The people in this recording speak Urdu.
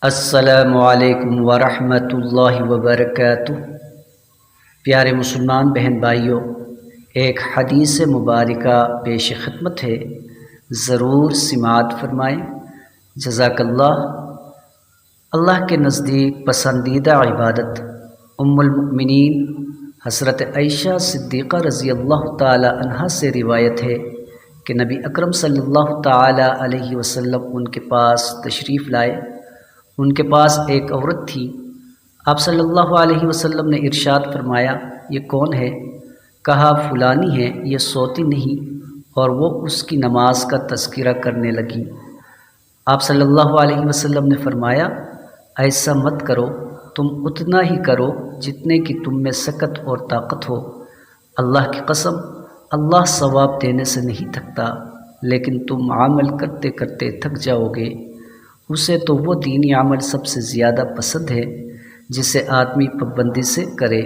السلام علیکم ورحمۃ اللہ وبرکاتہ۔ پیارے مسلمان بہن بھائیوں، ایک حدیث مبارکہ پیش خدمت ہے، ضرور سماعت فرمائیں۔ جزاک اللہ۔ اللہ کے نزدیک پسندیدہ عبادت ام المؤمنین حضرت عائشہ صدیقہ رضی اللہ تعالی عنہا سے روایت ہے کہ نبی اکرم صلی اللہ تعالی علیہ وسلم ان کے پاس تشریف لائے۔ ان کے پاس ایک عورت تھی۔ آپ صلی اللہ علیہ وسلم نے ارشاد فرمایا، یہ کون ہے؟ کہا، فلانی ہے، یہ سوتی نہیں، اور وہ اس کی نماز کا تذکرہ کرنے لگی۔ آپ صلی اللہ علیہ وسلم نے فرمایا، ایسا مت کرو، تم اتنا ہی کرو جتنے کی تم میں سکت اور طاقت ہو۔ اللہ کی قسم، اللہ ثواب دینے سے نہیں تھکتا، لیکن تم عمل کرتے کرتے تھک جاؤ گے۔ اسے تو وہ دینی عمل سب سے زیادہ پسند ہے جسے آدمی پابندی سے کرے۔